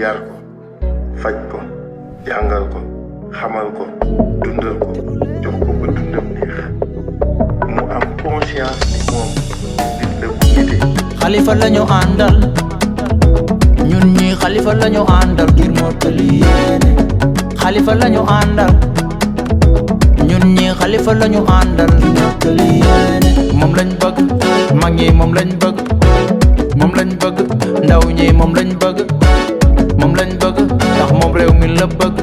yar ko faj ko jàngal ko xamal ko dundal ko jox ko ba dundam neex mu am conscience ni moom nit la bu nite. Xalifa lañu àndal ñun ñi Xalifa lañu àndal ngir mottali yéene. Xalifa lañu àndal ñun ñi Xalifa lañu àndal ngir mottali yéene. moom lañ bëgg mag ñi moom lañ bëgg moom lañ bëgg ndaw ñi moom lañ bëgg moom lañ bëgg ndax moom réew mi la bëgg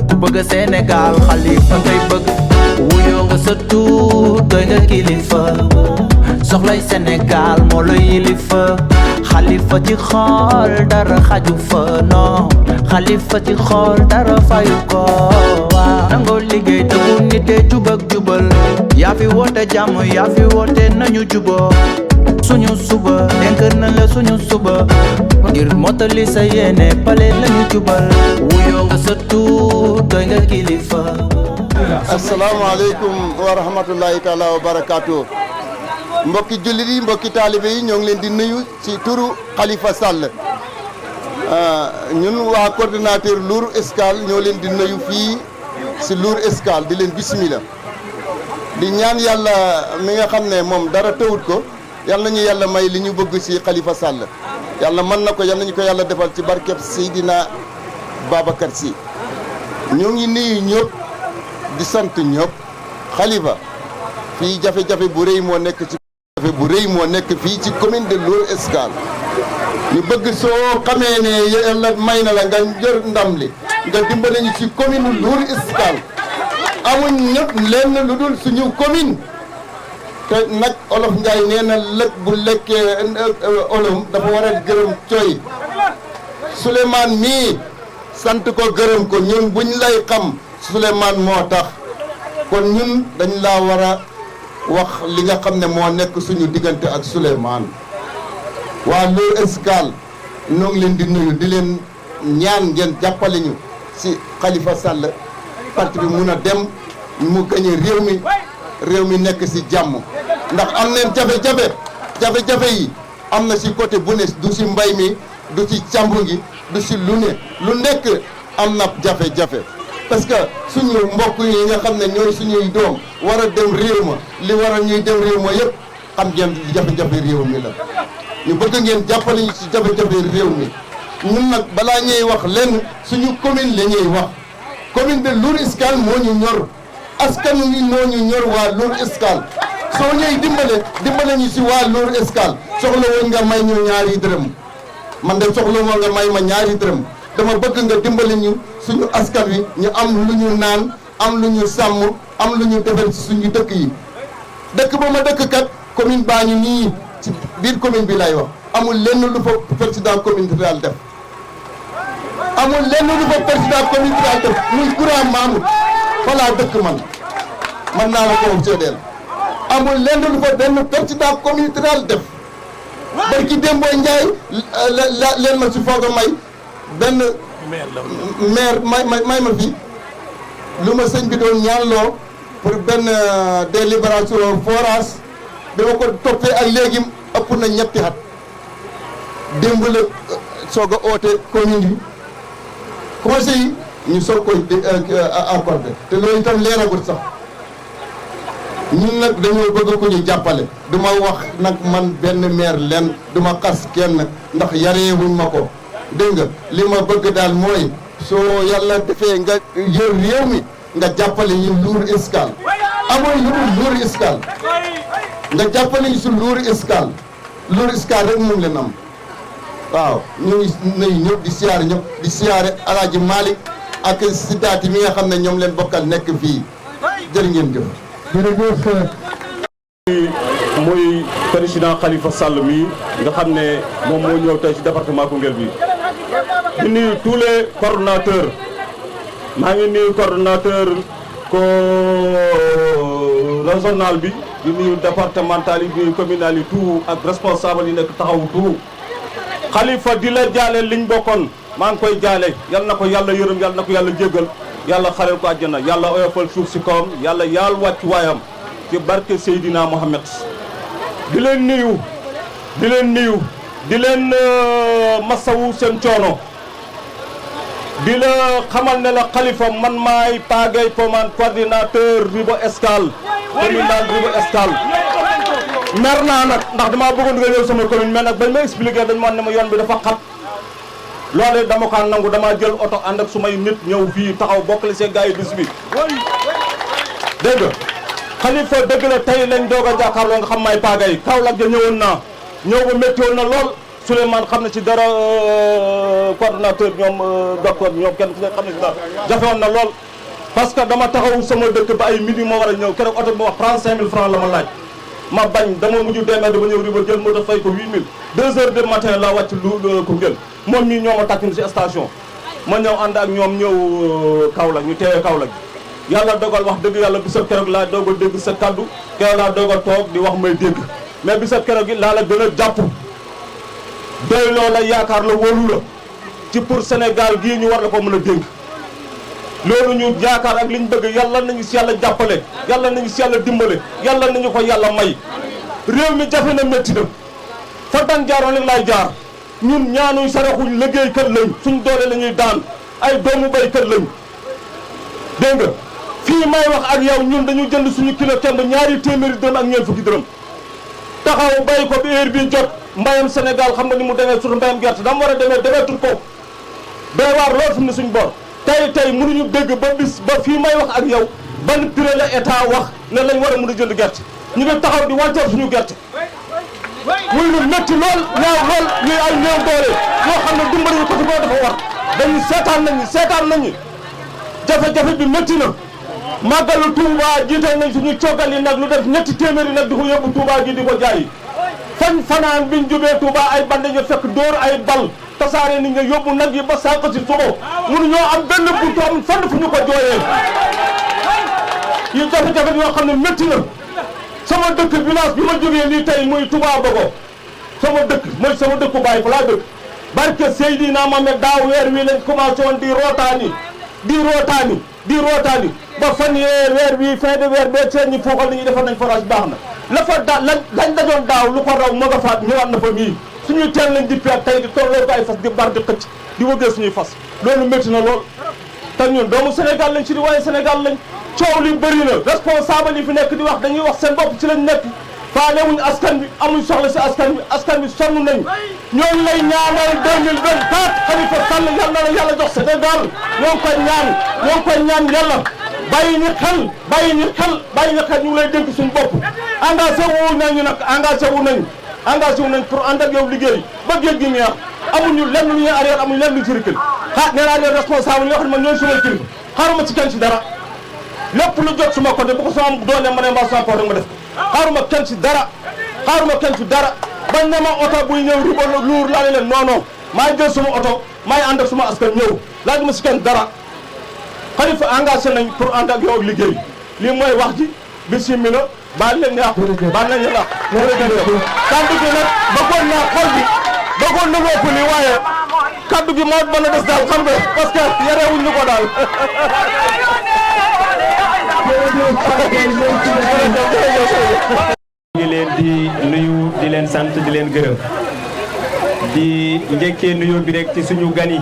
ku bëgg Sénégal Xalifa ngay bëgg wuyoo nga sa tuut doy nga kilifa soxlay Sénégal moo la yilifa Xalifa ci xool dara xaju fa non Xalifa ci xool dara fayu ko waaw nangoo liggéey dëggu nite jub ak jubal yaa fi woote jàmm yaa fi woote nañu juboo suñu suba dénk na la suñu suba ngir mottali sa yéene pale lañu jubal wuyoo nga sa tuut doy nga kilifa. asalaamaaleykum wa rahmatullahi taala wa barakaatu. mbokki jullit yi mbokki taalibe yi ñoo ngi leen di nuyu ci turu Khalifa Sall ñun waa coordinateur Lour Escale ñoo leen di nuyu fii ci Lour Escale di leen bismillah di ñaan yàlla mi nga xam ne moom dara tëwut ko yàlla nañu yàlla may li ñu bëgg ci Khalifa Sall yàlla mën na ko yàlla nañu ko yàlla defal ci barkeb Seydina Babacar Sy ñoo ngi nuyu ñëpp di sant ñëpp Khalifa fii jafe-jafe bu rëy moo nekk ci fii ci commune de Lour Escale ñu bëgg soo xamee ne yàlla may na la nga jër ndam li nga dimbale ñu ci commune Lour Escale amuñ ñëpp lenn lu dul suñu commune te nag olof Njaay nee na lëg bu lekkee olom dafa war a gërëm coy Souleymane mii sant ko gërëm ko ñun buñ lay xam Souleymane moo tax kon ñun dañ laa war a wax li nga xam ne moo nekk suñu diggante ak Souleymane waa Lour Escale ñoo ngi leen di nuyu di leen ñaan ngeen jàppale ñu ci Khalifa Sall parti bi mun a dem mu gañe réew mi nekk ci jàmm ndax am neen jafe-jafe yi am na ci côté bu ne du ci mbay mi du ci càmb gi du ci lu nekk am na jafe-jafe parce que suñu mbokk yi nga xam ne ñooy suñuy doom war a dem réew ma li war a ñuy dem réew ma yëpp xam ngeen jafe-jafe réew mi la ñu bëgg ngeen jàppale ñu ci jafe-jafe réew mi ñun nag balaa ñuy wax lenn suñu commune la ñuy wax commune de Lour Escale moo ñu ñor askan wi moo ñu ñor waa Lour Escale soo ñëwee dimbale ñu ci waa Lour Escale soxla woon nga may ñu ñaari dërëm man de soxla woon nga may ma ñaari dërëm dama bëgg nga dimbali ñu suñu askan wi ñu am lu ñu naan am lu ñu sàmm am lu ñu defal ci suñu dëkk yi dëkk ba ma dëkk kat commune baa ñu nii ci biir commune bi lay wax amul lenn lu fa président communal def amul lenn lu fa président communal def muy courant Mamoud fa laa dëkk man naa la ko seedeel amul lenn lu fa benn président communal def barki Dembo Ndiaye leen ma si foog a may benn maire may ma fi lu ma sëñ bi doon ñaanloo pour benn délibération forage dama ko toppee ak léegi ëpp na ñetti at démb la soog a oote commune bi conseil yi ñu soog koy accordé te loolu itam leeragul sax ñun nag dañoo bëgg ko ñu jàppale duma wax nag man benn maire leen duma xas kenn ndax yareewuñ ma ko dégg nga li ma bëgg daal mooy soo yàlla defee nga yor réew mi nga jàppale ñu Lour Escale amul lu dul Lour Escale nga jàppale ñu si Lour Escale rek moom leen am waaw ñu ngi nuyu ñëpp di siyaare ñëpp di siyaare Alaaji Malick ak Sidaati mi nga xam ne ñoom leen bokkal nekk fii jërë ngeen jëf. jërëjëf. muy président Khalifa Sall mi nga xam ne moom moo ñëw tey ci département Koungheul bi di nuyu tous les coordonnateurs maa ngi nuyu coordonnateur régional bi di nuyu départemental yi di nuyu communal yi tout ak responsable yi nekk taxawu tout Khalifa di la jaale liñ bokkoon maa ngi koy jaale yal na ko yàlla yërëm yal na ko yàlla jéggal yàlla xareel ko àjjana yàlla oyofal suuf si kawam yàlla yaal wàcc waayam ci barke Seydina Mohamed di leen nuyu di leen masawu seen coono di la xamal ne la Khalifa man maay Pagay Pomane coordinateur Ribo Escale communal Ribo Escale mer naa nag ndax damaa bëggoon nga ñëw sama commune mais nag bañ ma expliquer dañ ma ne ma yoon bi dafa xat loolee dama ko nangu dama jël oto ànd ak sumay nit ñëw fii taxaw bokkale seen gars yi bis bi dégg nga Khalifa dëgg la tey lañ doog a jàkkaarloo nga xam may Pagay Kaolack ja ñëwoon naa ñëw ba métti woon na lool Souleymane xam na ci dara coordonnateur ñoom docteur ñoom kenn ku nekk xam na ci dara jafe woon na lool parce que dama taxaw sama dëkk ba ay minuit moo war a ñëw keroog oto bi ma wax 35000 francs la ma laaj ma bañ dama mujj demee ba ñëw Riba jël moo tax fay ko 8000 2 heures du matin la wàcc lu Koungheul moom mii ñoo ma tàkkin ci station ma ñëw ànd ak ñoom ñëw Kaolack ñu teewee Kaolack yàlla dogal wax dëgg yàlla bisab keroog laa doog a dégg sa kaddu keroog laa doog a toog di wax may dégg mais bisab keroog gi laa la gën a jàpp doy loo la yaakaar la wóolu la ci pour Sénégal gii ñu war la ko mën a dénk loolu ñu yaakaar ak li ñu bëgg yàlla nañu si yàlla jàppale yàlla nañu si yàlla dimbale yàlla nañu ko yàlla may réew mi jafe na métti na fa daan jaaroon rek laay jaar ñun ñaanuy saraxuñ liggéey kër lañ suñ doole la ñuy daan ay doomu bay kër lañ dégg nga fii may wax ak yow ñun dañu jënd suñu kilo kemb ñaari téeméeri dërëm ak ñeent fukki dërëm taxaw bay ko bi heure bi jot mbayam Sénégal xam nga ni mu demee surtout mbayam gerte dama war a demee tur ko doy waar loolu fi mu ne suñu bor tey mënuñu dégg ba bis ba fii may wax ak yow ban prix la état wax ne lañ war a mën a jënd gerte ñu ngi taxaw di wàccoor suñu gerte muy lu métti lool ñaaw lool ñuy ay néew doole yoo xam ne dimbali ñu ko ci boo dafa war dañu seetaan nañu jafe-jafe bi métti na màggalu Touba jiital nañ suñu coogal yi nag lu def ñetti téeméeri nag di ko yóbbu Touba gi di ko jaayi fañ fanaan biñ jubee Touba ay bande ñu fekk dóor ay bal tasaare nit ñi yóbbu nag yi ba sànq si suba mënu ñoo am benn buntu am fenn fu ñu ko jooyee yi jafe-jafe yoo xam ne métti na sama dëkk village bi ma jógee nii tey muy Touba Bogo sama dëkk mooy sama dëkku baay fa laa dëkk barke Seydina Mohamed daaw weer wi lañ commencé woon di rootaani ba fan yee weer wi fin de weer bee seen ñi fuuxal nañu defar nañ forage baax na la fa lañ dajoon daaw lu ko raw ma nga faat ñëwaat na fa mii suñuy teel lañ di peet tey di tolloo ko ay fas di bar di xëcc di wëggee suñuy fas loolu métti na lool te ñun doomu Sénégal lañ ci di waaye Sénégal lañ coow li bëri na responsable yi fi nekk di wax dañuy wax seen bopp ci lañ nekk faale wuñ askan bi amuñ soxla si askan bi sonn nañ ñooñu lay ñaanal 2024 Khalifa Sall yal na la yàlla jox Sénégal ñoo ngi koy ñaan yàlla bàyyi ñu xel ñu ngi lay dénk suñu bopp engagé wu nañ pour ànd ak yow liggéey ba géej gi neex amuñu lenn lu ñuy arrière amuñu lenn lu ci recul nee naa leen responsable yoo xam ne man ñooy sumay kilifa xaaruma ci kenn ci dara lépp lu jot suma côté bu ko sama doole ma ne mbaa sama porte ma def xaaruma kenn ci dara bañ ne ma oto buy ñëw Ribo luur laa ne leen non maay jël suma oto maay ànd ak suma askan ñëw laaj ma si kenn dara Khalifa engagé nañ pour ànd ak yow liggéey lii mooy wax ji bismillah baal leen yàq baal nañ la kaddu gi nag bëggoon naa xol bi bëggoon na ëpp li waaye kaddu gi moo mën a des daal xam nga parce que yarewuñ ñu ko daal ngi leen di nuyu di leen sant di leen gërëm di njëkkee nuyu bi rek ci suñu gani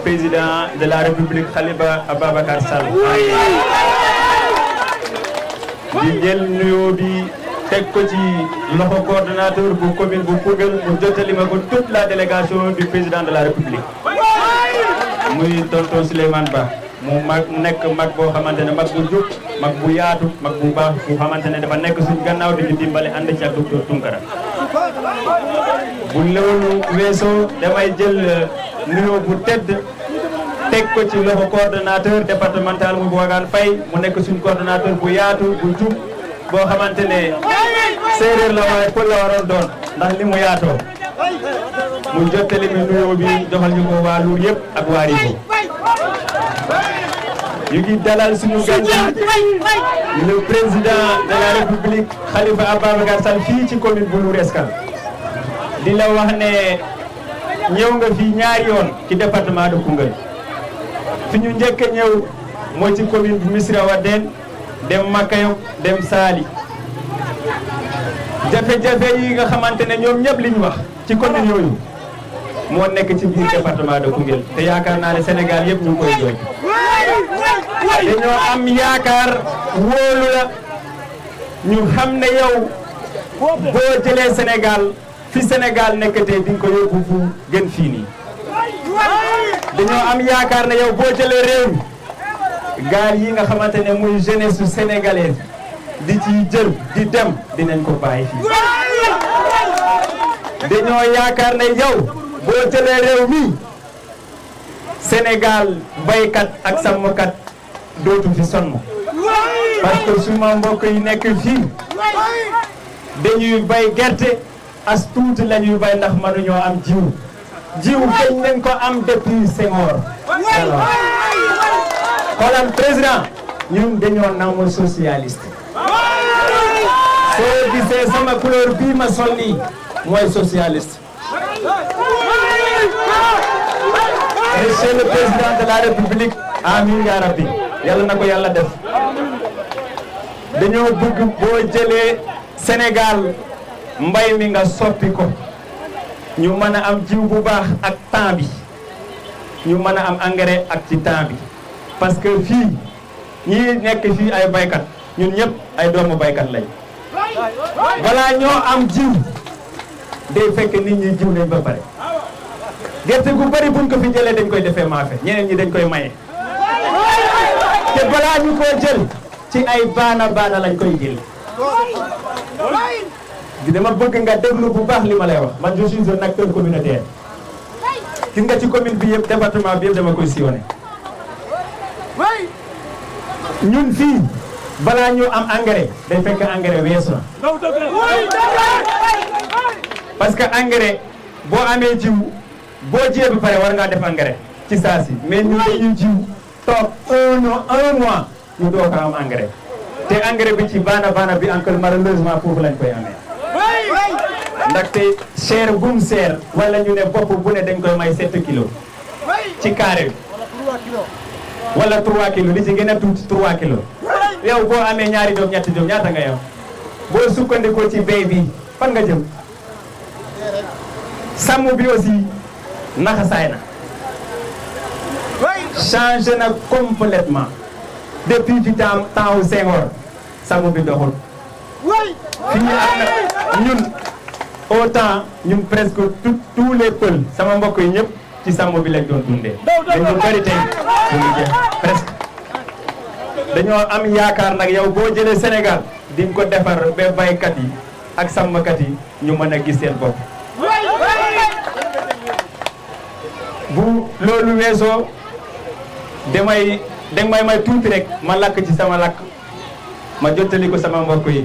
président de la République Khalifa Ababacar Sall di jël nuyu bi teg ko ci loxo coordonnateur bu commune bu Koungheul mu jottali ma ko toute la délégation du président de la République muy tonton Souleymane Ba mu mag nekk mag boo xamante ne mag bu jub mag bu yaatu mag bu baax bu xamante ne dafa nekk suñ gannaaw di ñu dimbale ànd ci ak docteur Tunkara bu loolu weesoo damay jël nuyoo bu tedd teg ko ci loxo coordonnateur départemental mu Bougane Faye mu nekk suñ coordonnateur bu yaatu bu jub boo xamante ne séeréer la waaye pël la waroon doon ndax li mu yaatoo mu jottali mi nuyoo bi joxal ñu ko waa Lour yëpp ak waa Ribo ñu ngi dalal suñu gan le président de la République Khalifa Ababacar Sall fii ci commune bu Lour Escale di la wax ne ñëw nga fi ñaari yoon ci département de Koungheul fi ñu njëkk a ñëw moo ci commune bu Missirah Wadène dem Makayok dem Saly jafe-jafe yi nga xamante ne ñoom ñëpp li ñu wax ci commune yooyu moo nekk ci biir département de Koungheul te yaakaar naa ne Sénégal yëpp ñu ngi koy jooy dañoo am yaakaar wóolu la ñu xam ne yow boo jëlee Sénégal fi Sénégal nekk tey di nga ko yóbbu fu gën fii nii dañoo am yaakaar ne yow boo jëlee réew mi gaal yi nga xamante ne muy jeunesse su sénégalaise di ci jël di dem dinañ ko bàyyi fii dañoo yaakaar ne yow boo jëlee réew mi Sénégal baykat ak sàmmkat dootu fi sonn parce que suma mbokk yi nekk fii dañuy bay gerte as tuuti la ñuy bay ndax mënuñoo am jiw kañ nañ ko am depuis Senghor alors xoolal président ñun dañoo namm socialiste soo gisee sama couleur bii ma sol nii mooy socialiste monsieur le président de la république amin ya rabbi yàlla na ko yàlla def dañoo bëgg boo jëlee Sénégal mbay mi nga soppi ko ñu mën a am jiw bu baax ak temps bi ñu mën a am engrais ak ci temps bi parce que fii ñii nekk fii ay baykat ñun ñëpp ay doomu baykat lañ balaa ñoo am jiw day fekk nit ñi jiw nañ ba pare gerte gu bari buñ ko fi jëlee dañ koy defee maafe ñeneen ñi dañ koy maye te balaa ñu koo jël ci ay baana lañ koy jël dama bëgg nga déglu bu baax li ma lay wax man je suis un acteur communautaire gis nga ci commune bi yëpp département bi yëpp dama koy sillonné ñun fii balaa ñu am engrais day fekk engrais weesu na parce que engrais boo amee jiw boo jiyee ba pare war ngaa def engrais ci saa si mais ñu dañuy jiw toog un mois ñu doo ko am engrais te engrais bi ci baana bi encore malheureusement foofu lañ koy amee ndaxte cher bum seer wala ñu ne bopp bu ne dañ koy may 7 kilos ci carré bi wala 3 kilos li ci gën a tuuti 3 kilos yow boo amee ñaari doom ñetti doom ñaata nga yow boo sukkandikoo ci béy bi fan nga jëm sàmm bi aussi naxasaay na changé na complètement depuis ci temps wu Senghor sàmm bi doxul fi ñu am na ñun autant ñun presque tous les peuples sama mbokk yi ñëpp ci sàmm bi lañ doon dundee dañu bari tey ñu ngi jeex presque dañoo am yaakaar nag yow boo jëlee Sénégal di nga ko defar ba baykat yi ak sàmmkat yi ñu mën a gis seen bopp bu loolu weesoo danga may tuuti rek ma lakk ci sama lakk ma jottali ko sama mbokk yi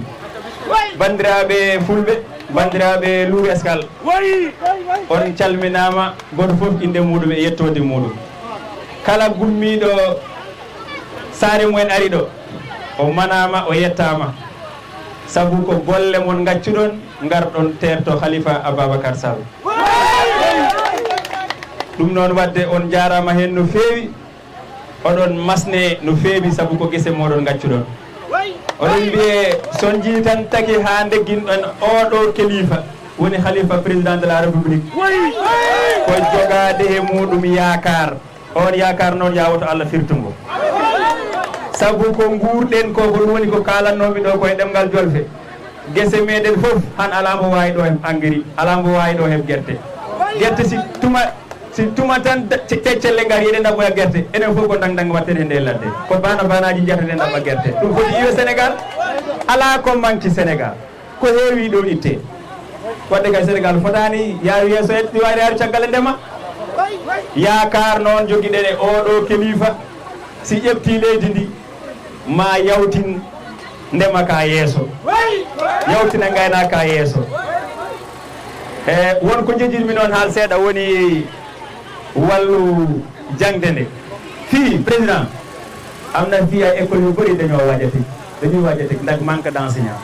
bandiraɓe fulɓe bandiraɓe Lour Escale on calminama goto foof inde muɗum e yettode muɗum kala gummiɗo saare mumen ari ɗo o manama o yettama saabu ko golle mon gaccuɗon garɗon terto Khalifa Ababacar Sall ɗum noon wadde on jarama hen no feewi oɗon masne no feewi saabu ko guese moɗon gaccuɗon oɗon mbiye son jii tan taki ha degguinɗon oɗo kalifa woni Khalifa président de la république ko jogade e muɗum yakar on yakar noon yawoto Allah firtungo saabu ko guurɗen ko ko ɗum woni ko kalannoɓe ɗo koye ɗemgal jolfe guese meɗen foof han ala mbo wawi ɗo hen engrais ala mbo wawi ɗo hen guerte si tuma tan ceccelle ngar yeɗen ɗaɓɓoya guerte enen fof ko dang watten e nde ladde ko banaji jataɗen ɗaɓɓa guerte ɗum foti yiwe Sénégal ala ko manque Sénégal ko heewi ɗo itte wadde kay Sénégal fotani yaari yesso ɗi wawi yaari caggal e ndema yakar noon joguiɗen e oɗo kalifa si ƴefti leydi ndi ma yawtin ndema ka yeeso yawtina gayna ka yeeso wonko jejjirmi noon haal seeɗa woni wallu jangde nde fii président am na fii ay école yu bëri dañuy waajati ndax manque d'enseignant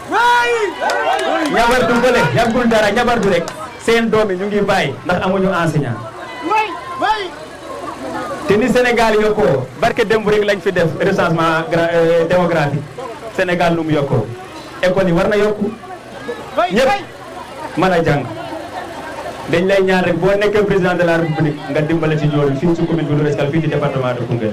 ñabardu bële yàggul dara ñabardu rek seen doomi ñu ngi bàyyi ndax amuñu enseignant te ni Sénégal yokkoo barke démb rek lañ fi def recensement démographique Sénégal nu mu yokkoo école yi war na yokku ñëpp mën a jàng dañ lay ñaan rek boo nekkee président de la république nga dimbale ci ñooñu fii ci commune bu Lour Escale fii ci département de Koungheul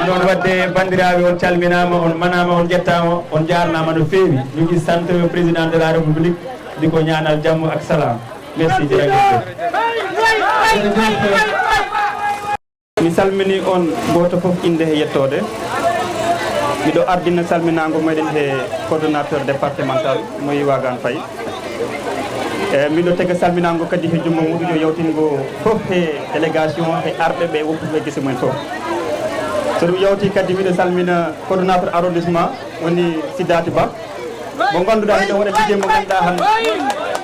noon wadde bandiraɓe on calminama on manama on jettama on jarnama no feewi ñu ngi sant président de la république di ko ñaanal jàmm ak salaam merci jërëjëf mi salmini on goto fof inde e yettode miɗo ardina salminago meɗen he coordonnateur départemental moyi Wagane Faye miɗo tega salminago kadi he jumma muɗum yo yawtingo fof he délégation e arɓe ɓe woppuɓe guese mumen fof so ɗum yawti kadi miɗo salmina coordonnateur arrondissement woni Sidati Ba mo ganduɗa hiɗo waɗa ligguey mo ganduɗa han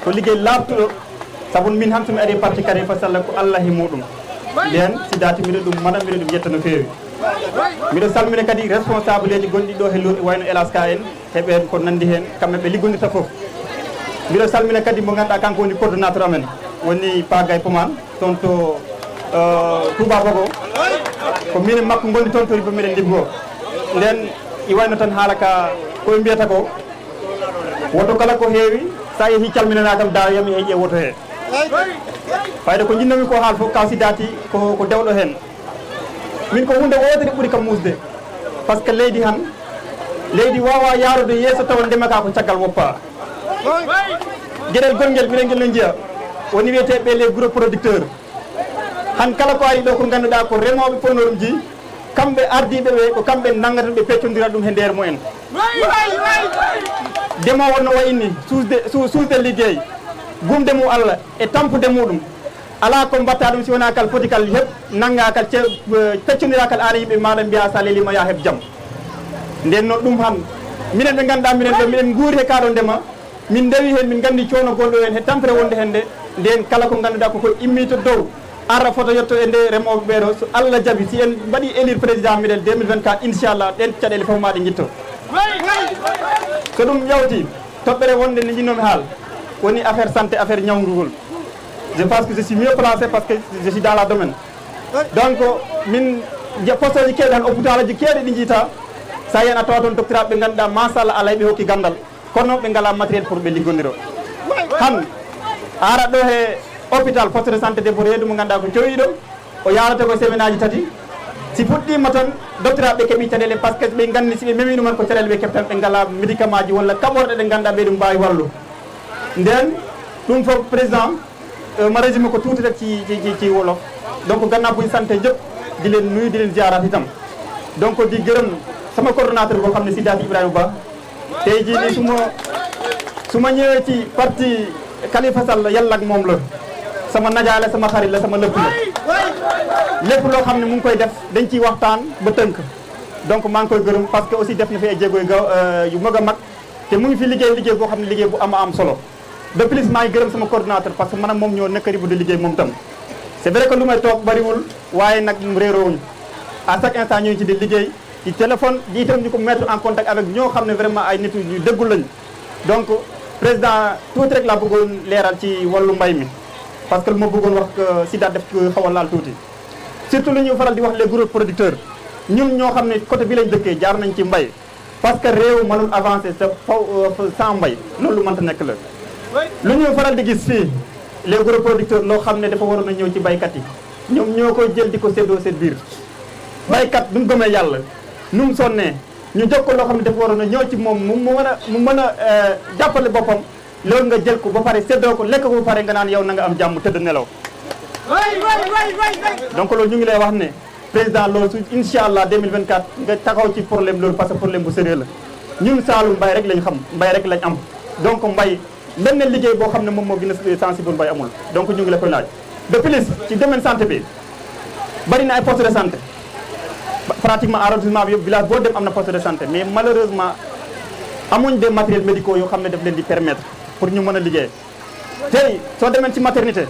ko ligguey labtuɗo saabu min han somi ari parti kadi fa sallah ko Allah e muɗum nden Sidati miɗo ɗum maɗa miɗo ɗum yetta no feewi miɗo salmina kadi responsable eji gonɗi ɗo he Lour wayno Elaska en heɓen ko nandi hen kamɓe ɓe liggondirta foof miɗo salmina kadi mo ganduɗa kanko woni coordonnateur amen woni Pagay Poumane toon to Touba Bogo ko min e makko gondi toon to ribo meɗen liggo nden i wayno tan haala ka koye mbiyata ko woto kala ko heewi sa yeehi calminana kam da yami heeƴe woto he fayde ko jinnomi ko haal fof kaw Sidati ko dewɗo hen min ko hunde wodere ɓuuri kam musde par ce que leydi han leydi wawa yarude yeeso tawa ndemaka ko caggal woppa gueɗel gonguel minen guel no jiiya woni wiyeteɓe les gros producteurs han kala ko ari ɗo ko ganduɗa ko remoɓe ponnoɗum ji kamɓe ardiɓe ɓe ko kamɓe nangata ɓe peccodira ɗum he nder mumen demowo no wayini suusde liggey gumde mu Allah e tampude muɗum ala ko mbatta ɗum si wona kal foti kal heɓ nanga kal peccodira kal ara yimɓe maɗa mbiya sa lelima ya heɓ jaam nden noon ɗum han minen ɓe ganduɗa minen ɗo minen guuri he kaɗo ndema min ndewi hen min gandi coono gonɗo hen he tampere wonde hen nde nden kala ko ganduɗa koko immi to dow ara foto yetto e nde remoɓe ɓeɗo so Allah jaaɓi si en mbaɗi élire président miɗen 2024 inchallah ɗen caɗele fof maɗe guitto so ɗum yawti toɓɓere wonde nde jinnomi haal woni affaire santé affaire ñawdugol je pense que je suis mieux placé parce que je suis dans la domaine donc min poste ji kewɗi han hôpital aji kewɗi ɗi jiita sa yen a tawa toon docteur ɓe ganduɗa machallah alay ɓe hokki gandal kono ɓe ngala matériel pour ɓe liggodiro han ara ɗo he hôpital poste de santé debbo reedu mo ganduɗa ko cowiɗo o yarata ko semaine aji tati si fuɗɗima tan docteur ɓe keeɓi caɗele par ce que ɓe gandi si ɓe memi ɗumen ko caɗele ɓe keɓtan ɓe ngala médicament ji walla kaɓorɗe ɗe ganduɗa ɓe ɗum mbawi wallu nden ɗum fof président ma résumé ko tuuti rek ci wolof donc gannaaw buñ santé jëpp di leen nuyu di leen ziarat itam donc di gërëm sama coordonnateur boo xam ne Sidati Ibrahima Ba tey jii nii su ma ñëwee ci parti Khalifa Sall yàlla ak moom la sama najaale sama xarit la sama lëpp la lépp loo xam ne mu ngi koy def dañ ciy waxtaan ba tënk donc maa ngi koy gërëm parce que aussi def na fi ay jéego yu mag a mag te mu ngi fi liggéey boo xam ne liggéey bu am solo de plus maa ngi gërëm sama coordonnateur parce que man ak moom ñoo nekkari bu di liggéey moom tam c'est vrai que lu may toog bariwul waaye nag réeroowuñ à chaque instant ñu ngi ci di liggéey ci téléphone di itam ñu ko mettre en contact avec ñoo xam ne vraiment ay nit yu dëggul lañ donc président tuuti rek laa bëggoon leeral ci wàllu mbay mi parce que lu ma bëggoon wax Sidati def xaw a laal tuuti surtout lu ñu faral di wax les gros producteurs ñun ñoo xam ne côté bi lañ dëkkee jaar nañ ci mbay parce que réew mënul avancer sa sans mbay loolu lu mënta nekk la lu ñu faral di gis fii les gros producteurs loo xam ne dafa waroon a ñëw ci baykat yi ñoom ñoo koy jël di ko séddoo seen biir baykat nu mu gëmee yàlla nu mu sonnee ñu jox ko loo xam ne dafa waroon a ñëw ci moom mu mën a jàppale boppam loolu nga jël ko ba pare séddoo ko lekk ko ba pare nga naan yow na nga am jàmm tëdd nelaw donc loolu ñu ngi lay wax ne président loolu su incha allah 2024 nga taxaw ci problème loolu parce que problème bu sérieux la ñun Saalum mbay rek lañ xam mbay rek lañ am donc mbay benn liggéey boo xam ne moom moo gën a sensible mbay amul donc ñu ngi la koy laaj de plus ci domaine santé bi bari na ay poste de santé pratiquement arrondissement bi yëpp village boo dem am na poste de santé mais malheureusement amuñ des matériels médicaux yoo xam ne daf leen di permettre pour ñu mën a liggéey tey soo demee ci maternité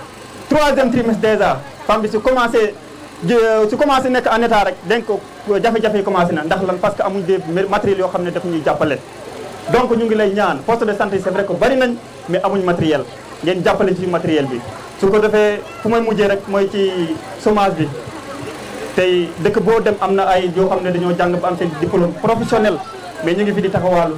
3e trimestre déjà femme bi su commencé nekk en état rek denk ko jafe-jafe yi commencé na ndax lan parce que amuñ des matériels yoo xam ne daf ñuy jàppale donc ñu ngi lay ñaan poste de santé c'est vrai que bari nañ mais amuñ matériel ngeen jàppale ci matériel bi su ko defee fu may mujjee rek mooy ci chômage bi tey dëkk boo dem am na ay yoo xam ne dañoo jàng ba am seen diplôme professionnel mais ñu ngi fi di taxawaalu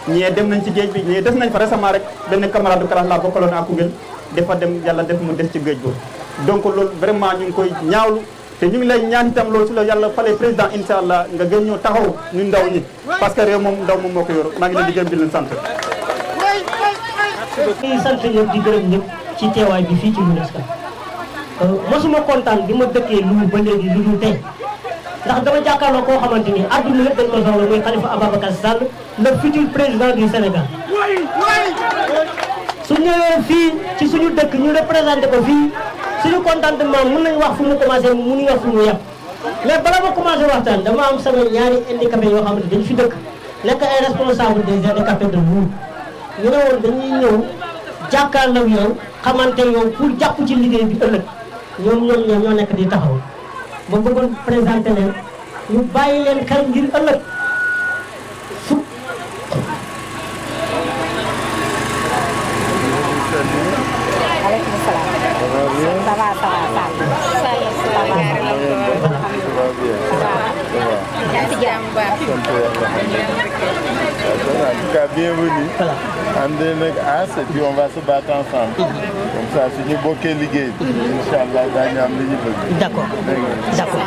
ñee dem nañ ci géej bi ñee des nañ fa récemment rek benn camarade de classe la bokkaloon à Koungheul dafa dem yàlla def mu des ci géej boobu donc loolu vraiment ñu ngi koy ñaawlu te ñu ngi lay ñaan itam loolu su la yàlla falee président incha allah nga gën ñoo taxaw ñu ndaw ñi parce que réew moom ndaw moom moo ko yor maa ngi leen di gërëm di leen sant. di sant ñëpp di gërëm ñëpp ci teewaay bi fii ci Lour Escale mosuma kontaan bi ma dëkkee Lour ba léegi lu dul tey ndax dama jàkkaarloo koo xamante ni adduna yëpp dañ ma soxla muy Khalifa Ababacar Sall le futur président du Sénégal su ñëwee fii ci suñu dëkk ñu représenté ko fii suñu contentement mën nañu wax fu mu commencé mënuñu wax fu mu yem mais bala ma commencé waxtaan dama am sama ñaari handicapé yoo xamante dañ fi dëkk nekk ay responsable des handicapés de Lour ñu ne woon dañuy ñëw jàkkaarloo yow xamante yow pour jàpp ci liggéey bi ëllëg ñoom ñoo nekk di taxaw ma bëggoon présenté leen ñu bàyyi leen xel ngir ëllëg su Waaleykum salaam. Ça va, ça va. En tout cas, bienvenue. André nag As et puis on va se battre ensemble. Comme ça, suñu bokkee liggéey bi. Inch'Allah daañu am li ñu bëgg. D'accord. D'accord.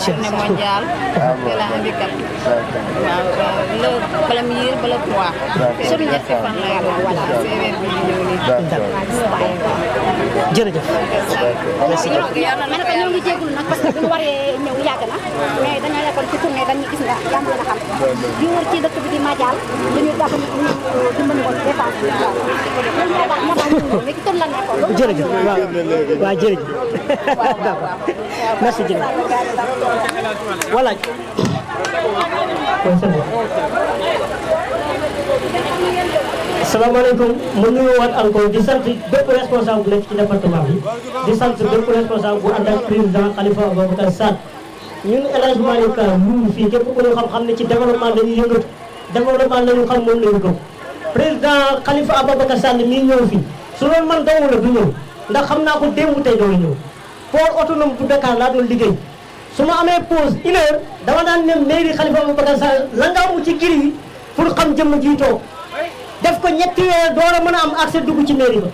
Journée mondiale de la handicap. Waaw, le premier ba le 3. Suñu ñetti fan la yàlla voilà séeréer bi di ñëw nii. jërëjëf. Merci. Man ko ñoo ngi jégalu nag parce que bu ñu waree ñëw yàgg na mais dañoo nekkoon ci tournée dañu gis nga yaa ngi leen a xam. di wër ci dëkk bi di Madial dañu tax ñu dimbali woon dépense bi waaw. loolu moo tax ñu ñëw mais ci tournée la nekkoon. jërëjëf waaw jërëjëf. d'accord merci jërëjëf. voilà. asalaamaaleykum ma nuyuwaat encore di sant bépp responsable bu nekk ci département bi di sant bépp responsable bu ànd ak président Khalifa Ababacar Sall ñun El Hadj Malick Lour fii képp ku ñu xam ne ci développement la ñuy yëngatu développement la ñu xam moom la ñu gëm président Khalifa Ababacar Sall mii ñëw fii su doon man dong la du ñëw ndax xam naa ko démb tey doo ñëw port autonome bu Dakar laa doon liggéey su ma amee pause 1 heure dama daan ne mairie Khalifa Ababacar Sall la nga amu ci gir yi pour xam jëmm ji toog def ko ñetti weer door a mën a am accès dugg ci mairie ba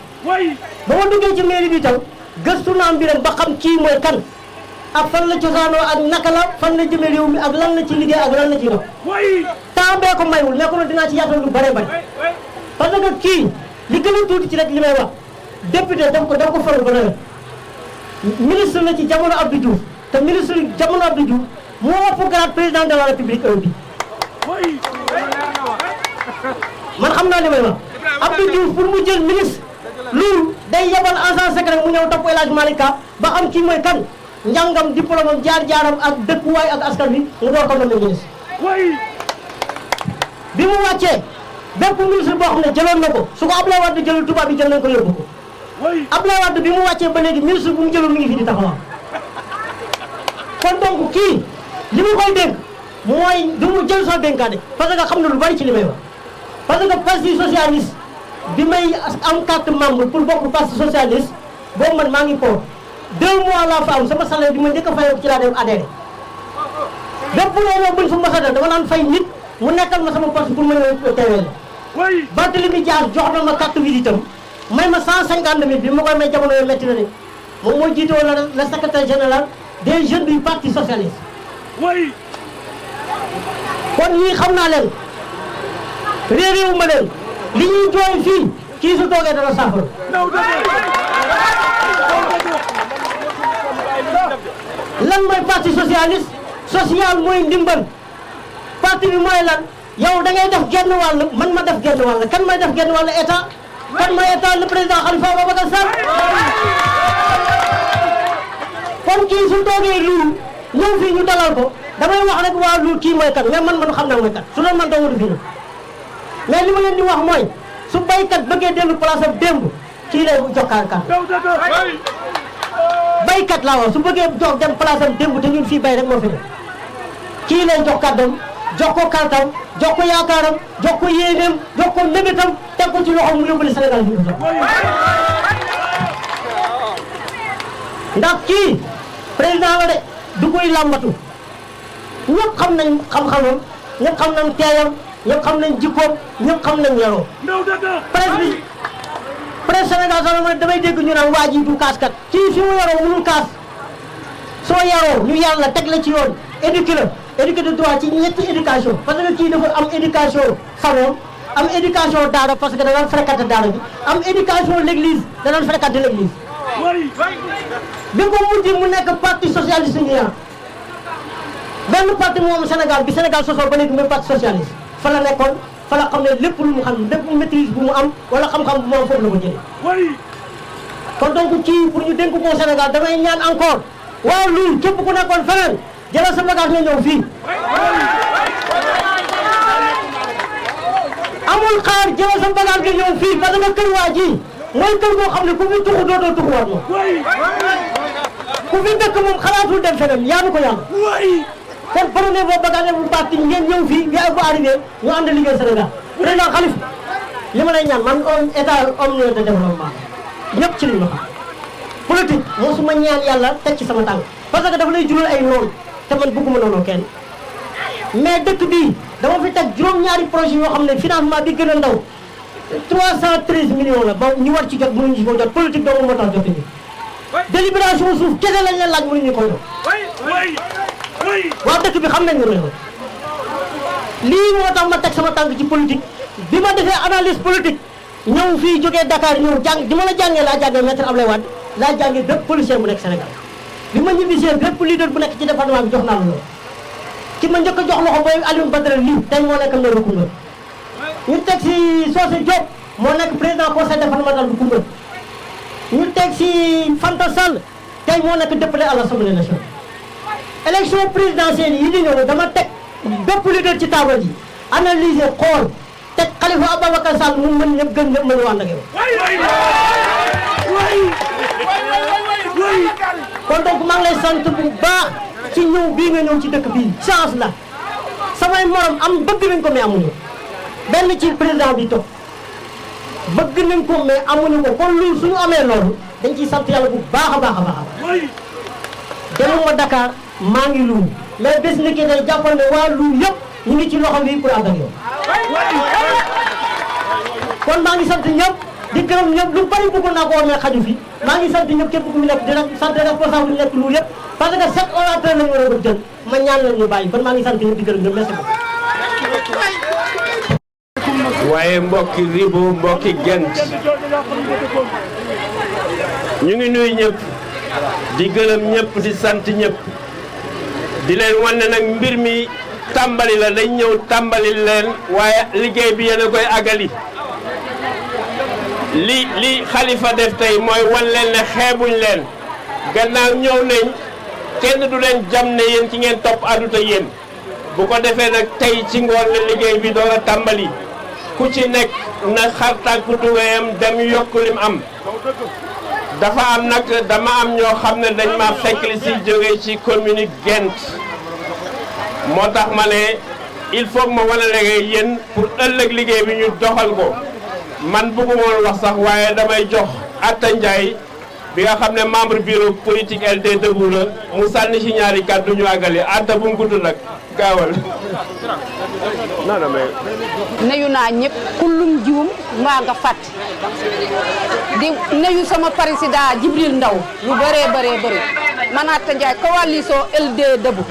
ba ma duggee ci mairie bi tam gëstu naa mbiram ba xam kii mooy kan ak fan la cosaanoo ak naka la fan la jëmee réew mi ak lan la ci liggéey ak lan la ci dox temps bee ko maywul mais kono dinaa ci yaatal lu bare bare parce que kii li gën a tuuti ci rek li may wax député daf ko faru ba nawet ministre la ci jamono Abdou Diouf te ministre jamono Abdou Diouf moo ëpp grade président de la république heure bi man xam naa li may wax Abdou Diouf pour mu jël ministre Lour day yebal agent secret mu ñëw topp El Hadj Malick ba xam kii mooy kan njàngam diplôme am jaar-jaaram ak dëkkuwaay ak askan bi mu door ko nommé ministre bi mu wàccee bépp ministre boo xam ne jëloon na ko su ko Ablaye Wade jëlul tubaab bi jël nañ ko yóbbu ko Ablaye Wade bi mu wàccee ba léegi ministre bu mu jëlul mi ngi fi di taxawam kon donc kii li mu koy dénk mooy du mu jël soo dénkaane parce que xam na lu bari ci li may wax parce que parti socialiste bi may am carte membre pour bokk parti socialiste boobu man maa ngi ko 2 mois laa fa am sama salaire bi ma njëkk a fayoo ci laa dem adhéré bépp loolu buñ fa mos a def dama naan fay nit mu nekkal ma sama parti pour ma ñëw teewee la Barthélémy Dias jox na ma carte visite am may ma 150 000 bi ma koy may jamono yoo métti na de moom moo jiite woon le secrétaire général des jeunes du parti socialiste kon ñii xam naa leen réeréewu ma leen li ñuy jooy fii kii su toogee dana saafara lan mooy parti socialiste social mooy ndimbal parti bi mooy lan yow da ngay def genn wàll man ma def genn wàll kan may def genn wàll état kan mooy état le président Khalifa Ababacar Sall kon kii su toogee Lour ñëw fii ñu dalal ko damay wax rek waa Lour kii mooy kan mais man xam naa mooy kan su doon man doo wut fii mais li ma leen di wax mooy su baykat bëggee dellu place am démb kii lay jokkaar kan baykat laa wax su bëggee jox dem place am démb te ñun fii bay rek moo fi ne kii lay jox kàddam jox ko kartam jox ko yaakaaram jox ko yéeneem jox ko mébétam teg ko ci loxo mu yóbbali Sénégal fi mu toll ndax kii président la de du koy làmbatu ñëpp xam nañ xam-xamam ñëpp xam nañ teeyam ñëpp xam nañ jikkoom ñëpp xam nañ yaroo presse Sénégal sax ma damay dégg ñu naan waa ji du kaas kat kii fi mu yaroo mënul kaas soo yaroo ñu yar la teg la ci yoon éduqué de droit ci ñetti éducation parce que kii dafa am éducation famille am éducation daara parce que da daan fréquenté daara bi am éducation l'église da daan fréquenté l'église bi ko mujj mu nekk parti socialiste ñu yaa benn parti moom Sénégal bi Sénégal sosoo ba léegi muy parti socialiste fa la nekkoon fa la xam ne lépp lu mu xam lépp maîtrise bu mu am wala xam-xam bu mu am foofu la ko jëlee kon donc kii pour ñu dénk ko Sénégal damay ñaan encore waaw loolu képp ku nekkoon feneen jëlal sa bagage nga ñëw fii amul xaar jëlal sa bagage nga ñëw fii parce que kër waa ji mooy kër goo xam ne ku fi tuxu dootoo tuxuwaat moom ku fi dëkk moom xalaatul dem feneen yaa ko yàlla kon prenez vos bagages bu parti ngeen ñëw fii bi bu arrivé ñu ànd liggéey Sénégal président Khalifa li ma lay ñaan man état homme de développement ñëpp ci li ma xam politique mosuma ñaan yàlla teg ci sama tànk parce que dafa lay jural ay noonu te man bëgguma noonu kenn mais dëkk bii dama fi teg juróom-ñaari projet yoo xam ne financement bi gën a ndaw 313 millions la ba ñu war ci jot mënuñu ko jot politique doomu moo tax jotuñu délibération suuf kese lañ leen laaj mënuñu ko jot waa dëkk bi xam nañ ne loolu lii moo tax ma teg sama tànk ci politique bi ma defee analyse politique ñëw fii jógee Dakar ñëw jàng di ma la jàngee laa jàngee maître Ablaye Wade laa jàngee bépp policier bu nekk Sénégal bi ma ñibbisee bépp leader bu nekk ci département bi jox naa la loolu ki ma njëkk a jox loxo booy Alioune Badara lii tey moo nekk maire Koungheul ñu teg si Socé Diop moo nekk président conseil départemental bu Koungheul ñu teg si Fanta Sall tey moo nekk député à l'Assemblée nationale élection présidentielle yi di ñëw dama teg bépp leader ci table ji analyser xool teg Khalifa Ababacar Sall mu mën ñëpp gën ñëpp mënu ànd ak yow kon donc maa ngi lay sant bu baax ci ñëw bii nga ñëw ci dëkk bii chance la samay morom am bëgg nañ ko mais amuñu benn ci président bi toog bëgg nañ ko mais amuñu ko kon loolu suñu amee loolu dañ ciy sant yàlla bu baax a baax a baax demuma Dakar maa ngi luum mais bés ni ki day jàppal ne waa luum yëpp ñu ngi ci loxo bi pour ànd ak yow kon maa ngi sant ñëpp di gërëm ñëpp lu bari bëggoon naa ko wax mais xaju fi maa ngi sant ñëpp képp ku mu nekk dina sant responsable ñu nekk luum yëpp parce que 7 orateurs lañu war a bëgg jël ma ñaan leen ñu bàyyi kon maa ngi sant ñëpp di gërëm ñëpp merci beaucoup. waaye mbokki Ribo mbokki Gent ñu ngi nuyu ñëpp di gërëm ñëpp di sant ñëpp di leen wan ne nag mbir mi tàmbali la dañ ñëw tàmbali leen waaye liggéey bi yéen a koy àggali li Khalifa def tey mooy wan leen ne xeebuñ leen gannaaw ñëw nañ kenn du leen jam ne yéen ci ngeen topp aduta yéen bu ko defee nag tey ci ngoon la liggéey bi door a tàmbali ku ci nekk na xar tànku tubéyam dem yokk lim am dafa am nag dama am ñoo xam ne dañ ma fekk li si jóge ci commune Gent moo tax ma ne il faut ma wane léegi yéen pour ëllëg liggéey bi ñu doxal ko man bëgguma woon wax sax waaye damay jox Atta Ndiaye bi nga xam ne membre bureau politique LD Debout la mu sànni ci ñaari kàddu ñu àggali Atta bu mu gudd nag gaawal. non non mais. nuyu naa ñëpp kullum juum mbaa nga fàtt di nuyu sama président Djibril Ndaw lu bëree bëri man Atta Ndiaye coalition LD Debout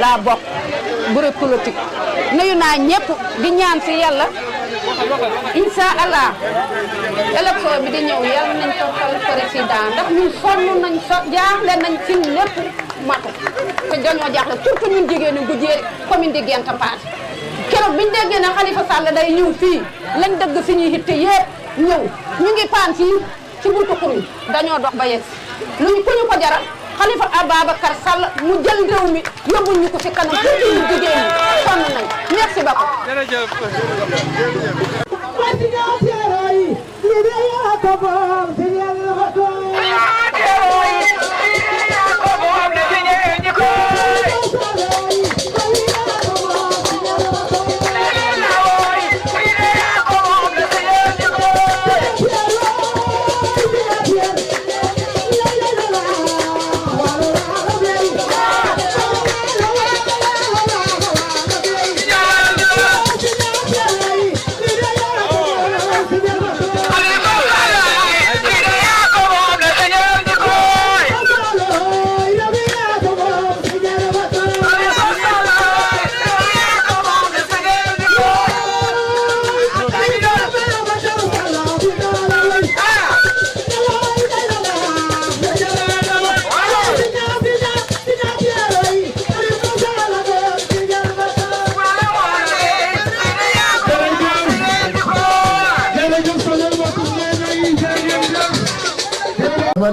laa bokk bureau politique nuyu naa ñëpp di ñaan si yàlla incha allah élection bi di ñëw yàlla nañ ko fal président ndax ñun sonn nañ jaaxle nañ ci lépp matu te dañoo jaaxle surtout ñun jigéen ñi Goudiry commune de Gent Pathé keroog biñu déggee ne Khalifa Sall day ñëw fii lañ dëgg suñuy hitte yëpp ñëw ñu ngi paan fii ci buntu commune dañoo dox ba yegg luñ ku ñu ko jaral Khalifa Ababacar Sall mu jël réew mi yóbbul ñu ko ci kanam surtout ñun jigéen ñi sonn nañ merci beaucoup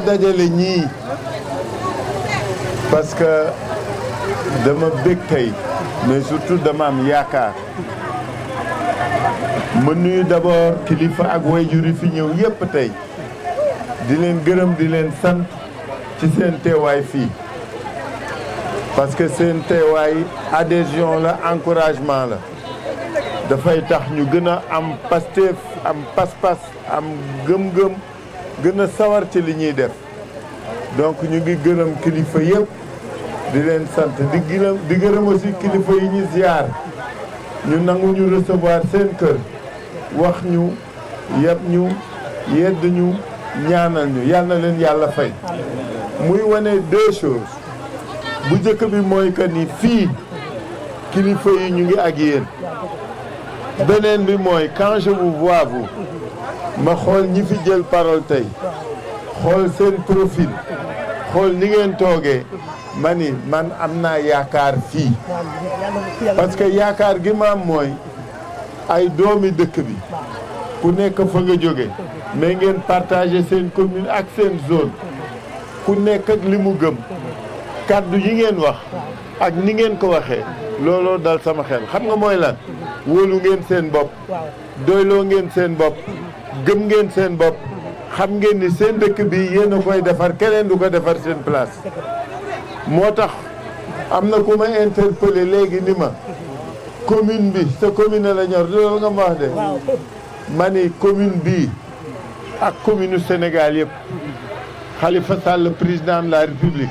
dajale ñii parce que dama bég tey mais surtout dama am yaakaar ma nuyu d'abord kilifa ak waajur yi fi ñëw yépp tey di leen gërëm di leen sant ci seen teewaay fii parce que seen teewaay adhésion la encouragement la dafay tax ñu gën a am Pastef am pas-pas am gëm-gëm gën a sawar ci li ñuy def donc ñu ngi gërëm kilifa yëpp di leen sant di gërëm aussi kilifa yi ñu ziar ñu nangu ñu recevoir seen kër wax ñu yeb ñu yedd ñu ñaanal ñu yal na leen yàlla fay muy wane deux choses bu njëkk bi mooy que ni fii kilifa yi ñu ngi ak yéen beneen bi mooy quand je vous vois vous ma xool ñi fi jël parole tey xool seen profil xool ni ngeen toogee ma ni man am naa yaakaar fii parce que yaakaar gi ma am mooy ay doomi dëkk bi ku nekk fa nga jóge mais ngeen partager seen commune ak seen zone ku nekk ak li mu gëm kàddu yi ngeen wax ak ni ngeen ko waxee looloo dal sama xel xam nga mooy lan wóolu ngeen seen bopp doyloo ngeen seen bopp gëm ngeen seen bopp xam ngeen ni seen dëkk bi yéen a koy defar keneen du ko defar seen place moo tax am na ku ma interpellé léegi ni ma commune bi sa commune la ñor loolu nga ma wax de ma ni commune bii ak commune Sénégal yëpp Khalifa Sall président de la République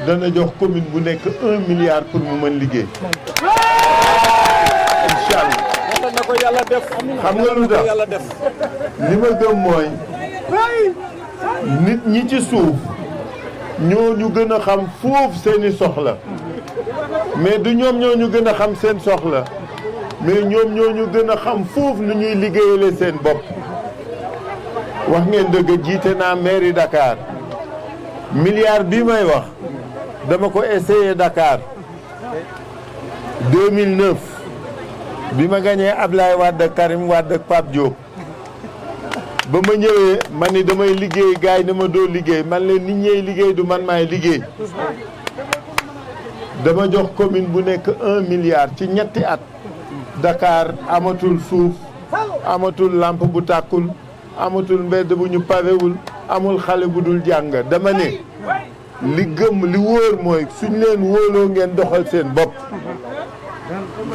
dana jox commune bu nekk 1 milliard pour mu mën liggéey incha allah na ko yàlla def xam nga lu tax li ma gëm mooy nit ñi ci suuf ñoo ñu gën a xam foofu seeni soxla mais du ñoom ñoo ñu gën a xam seen soxla mais ñoom ñoo ñu gën a xam foofu nu ñuy liggéeyale seen bopp wax ngeen dëgg jiite naa mairie Dakar milliard bii may wax dama ko essayé Dakar 2009 bi ma gañee Ablaye Wade ak Karim Wade ak Pape Diop ba ma ñëwee ma ni damay liggéey gars yi ne ma doo liggéey man leen nit ñey liggéey du man maay liggéey dama jox commune bu nekk 1 milliard ci ñetti at Dakar amatul suuf amatul lampe bu tàkkul amatul mbedd bu ñu pavewul amul xale bu dul jàng dama ne li gëm li wóor mooy suñ leen wóoloo ngeen doxal seen bopp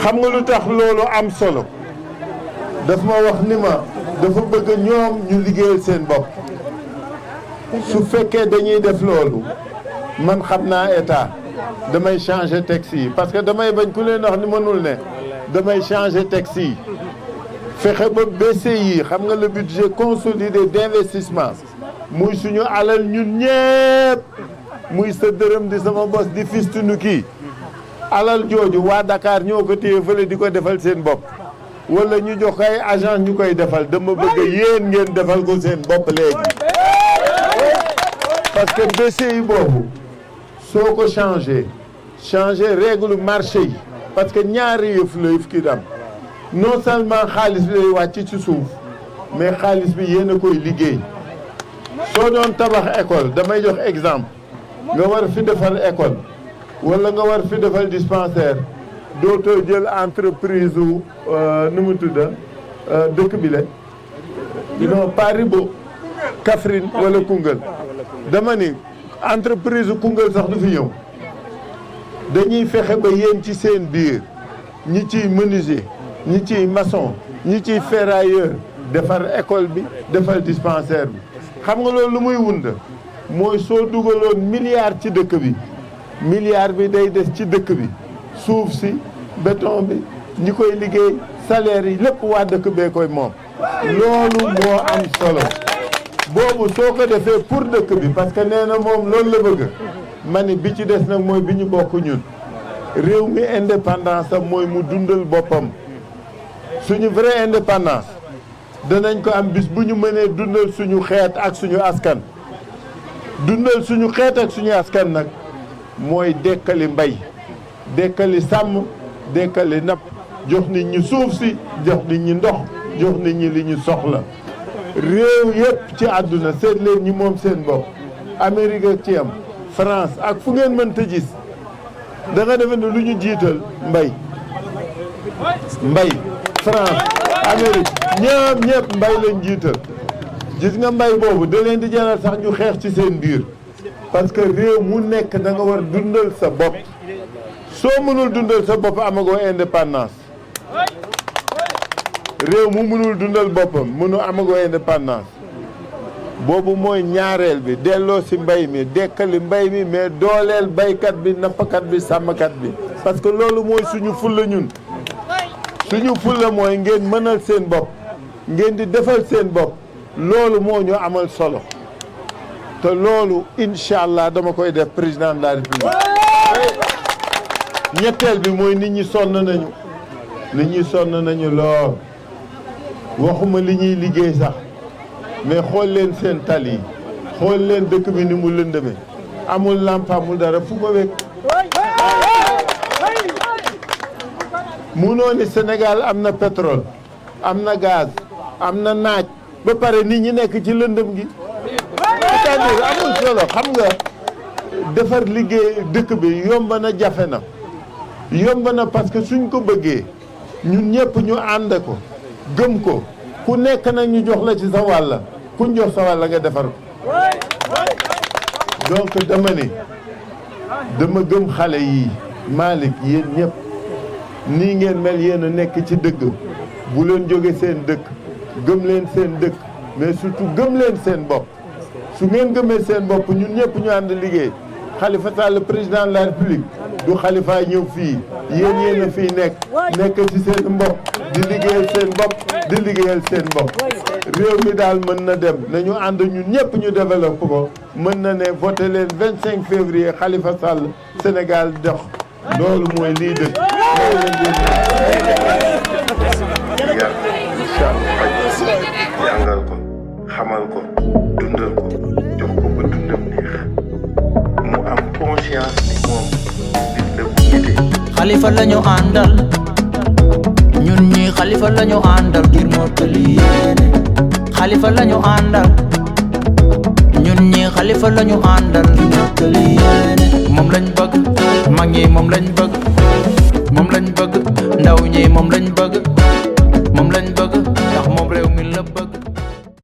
xam nga lu tax loolu am solo daf ma wax ni ma dafa bëgg ñoom ñu liggéeyal seen bopp su fekkee dañuy def loolu man xam naa état damay changer texte yi parce que damay bañ ku leen wax ni mënul ne damay changer texte yi fexe ba BCI xam nga le budget consolidé d'investissement muy suñu alal ñun ñëpp muy sa dërëm di sama bos di fistunu kii alal jooju waa Dakar ñoo ko téye fële di ko defal seen bopp wala ñu jox ay agence ñu koy defal dama bëgg yéen ngeen defal ko seen bopp léegi parce que BCI boobu soo ko changé règle marché yi parce que ñaari yëf la yëf ki dam non seulement xaalis bi lay wàcc ci suuf mais xaalis bi yéen a koy liggéey soo doon tabax école damay jox exemple nga war fi defal école wala nga war fi defal dispensaire dootoo jël entreprise u nu mu tudda dëkk bi la non Paribo Kaffrine wala Koungheul dama ni entreprise u Koungheul sax du fi ñëw dañuy fexe ba yéen ci seen biir ñi ciy menuisier ñi ciy maçon ñi ciy ferrailleur defar école bi defal dispensaire bi xam nga loolu lu muy wund mooy soo dugaloon milliard ci dëkk bi milliard bi day des ci dëkk bi suuf si béton bi ñi koy liggéey salaire yi lépp waa dëkk bee koy moom loolu moo am solo boobu soo ko defee pour dëkk bi parce que nee na moom loolu la bëgg ma ni bi ci des nag mooy bi ñu bokk ñun réew mi indépendance am mooy mu dundal boppam suñu vraie indépendance danañ ko am bis bu ñu mënee dundal suñu xeet ak suñu askan dundal suñu xeet ak suñu askan nag mooy dekkali mbay dekkali sàmm dekkali napp jox nit ñi suuf si jox nit ñi ndox jox nit ñi li ñu soxla réew yëpp ci àdduna seet leen ñi moom seen bopp Amérique ak ci am France ak fu ngeen mënta gis da nga defe ne lu ñu jiital mbay France Amérique ñëpp mbay lañ jiital gis nga mbay boobu da leen di jaral sax ñu xeex ci seen biir parce que réew mu nekk da nga war dundal sa bopp soo mënul dundal sa bopp amagoo indépendance réew mu mënul dundal boppam amagoo indépendance boobu mooy ñaareel bi delloo si mbay mi dekkali mbay mi mais dooleel baykat bi nappkat bi sàmmkat bi parce que loolu mooy suñu fulla ñun suñu fulla mooy ngeen mënal seen bopp ngeen di defal seen bopp loolu moo ñu amal solo te loolu incha allah dama koy def président de la république ñetteel bi mooy nit ñi sonn nañu lool waxuma li ñuy liggéey sax mais xool leen seen tali yi xool leen dëkk bi ni mu lëndëme amul lamp amul dara fu ko wekk munoo ni Sénégal am na pétrole am na gaz am na naaj ba pare nit ñi nekk ci lëndëm gi c'est-à-dire amul solo xam nga defar liggéey dëkk bi yomb na jafe na yomb na parce que suñ ko bëggee ñun ñëpp ñu ànd ko gëm ko ku nekk nag ñu jox la ci sa wàll kuñ jox sa wàll nga defar ko donc dama gëm xale yi Malick yéen ñëpp nii ngeen mel yéen a nekk ci dëgg bu leen jóge seen dëkk gëm leen seen dëkk mais surtout gëm leen seen bopp su ngeen gëmee seen bopp ñun ñëpp ñu ànd liggéey Khalifa Sall président de la République du Khalifa ñëw fii yéen a fii nekk ci seen mbokk di liggéeyal seen bopp réew mi daal mën na dem nañu ànd ñun ñëpp ñu développé ko mën na ne voté leen 25 février Khalifa Sall Sénégal dox loolu mooy lii dëkk jàngal ko xamal ko dundal ko jox ko ba dundam neex mu am conscience ni moom nit la bu nite Khalifa lañu àndal ñun ñi Khalifa lañu àndal ngir mottali yéene Khalifa lañu àndal ñun ñi Khalifa lañu àndal ngir mottali yéene moom lañ bëgg mag ñi moom lañ bëgg ndaw ñi moom lañ bëgg